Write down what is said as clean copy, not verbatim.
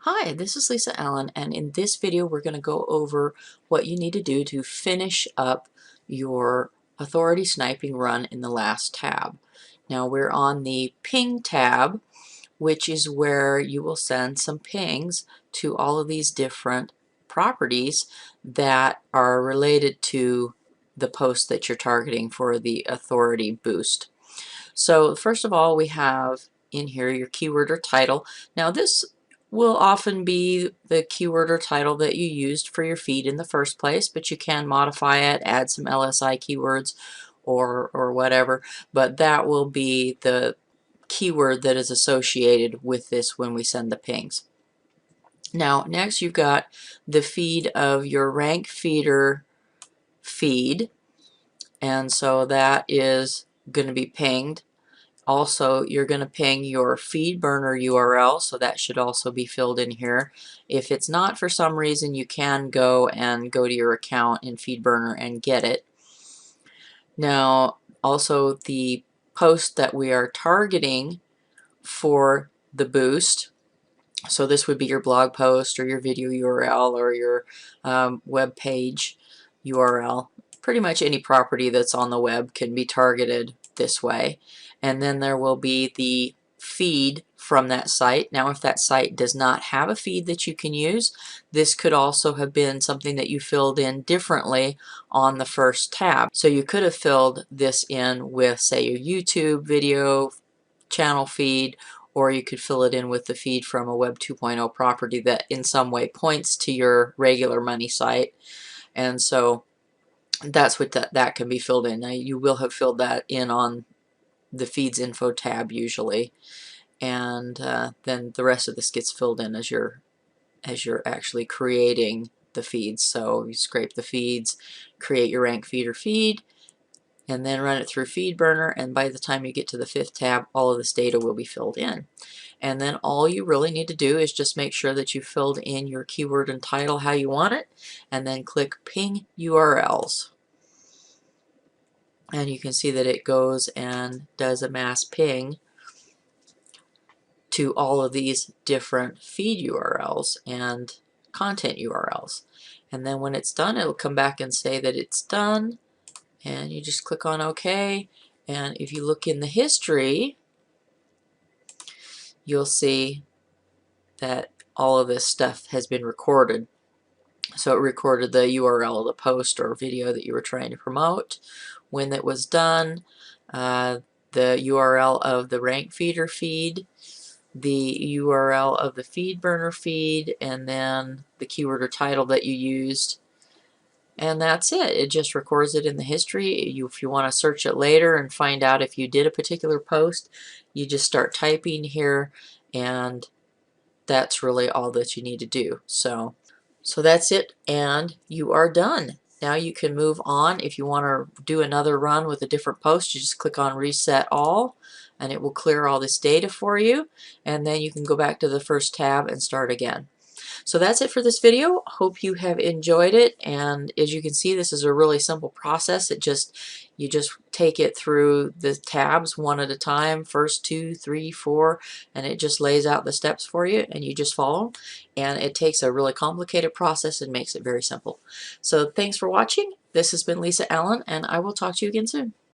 Hi, this is Lisa Allen, and in this video we're going to go over what you need to do to finish up your Authority Sniping run in the last tab. Now we're on the ping tab, which is where you will send some pings to all of these different properties that are related to the post that you're targeting for the Authority boost. So first of all, we have in here your keyword or title. Now this will often be the keyword or title that you used for your feed in the first place, but you can modify it, add some LSI keywords or whatever, but that will be the keyword that is associated with this when we send the pings. Now next you've got the feed of your rank feeder feed, and so that is going to be pinged. Also, you're going to ping your feed burner URL, so that should also be filled in here. If it's not for some reason, you can go to your account in FeedBurner and get it. Now, also the post that we are targeting for the boost, so this would be your blog post or your video URL or your web page URL. Pretty much any property that's on the web can be targeted this way. And then there will be the feed from that site. Now if that site does not have a feed that you can use, this could also have been something that you filled in differently on the first tab. So you could have filled this in with, say, your YouTube video channel feed, or you could fill it in with the feed from a Web 2.0 property that in some way points to your regular money site. And so that's what that can be filled in. Now you will have filled that in on the feeds info tab usually, and then the rest of this gets filled in as you're actually creating the feeds. So you scrape the feeds, create your rank feeder feed, and then run it through FeedBurner, and by the time you get to the 5th tab, all of this data will be filled in. And then all you really need to do is just make sure that you filled in your keyword and title how you want it, and then click Ping URLs. And you can see that it goes and does a mass ping to all of these different feed URLs and content URLs. And then when it's done, it'll come back and say that it's done, and you just click on OK. And if you look in the history, you'll see that all of this stuff has been recorded. So it recorded the URL of the post or video that you were trying to promote, when it was done, the URL of the rank feeder feed, the URL of the feed burner feed, and then the keyword or title that you used. And that's it. It just records it in the history. If you want to search it later and find out if you did a particular post, you just start typing here, and that's really all that you need to do. So that's it, and you are done. Now you can move on. If you want to do another run with a different post, you just click on Reset All, and it will clear all this data for you, and then you can go back to the first tab and start again. So that's it for this video. Hope you have enjoyed it, and as you can see, this is a really simple process. You just take it through the tabs one at a time, first 2, 3, 4, and it just lays out the steps for you, and you just follow. And it takes a really complicated process and makes it very simple. So thanks for watching. This has been Lisa Allen, and I will talk to you again soon.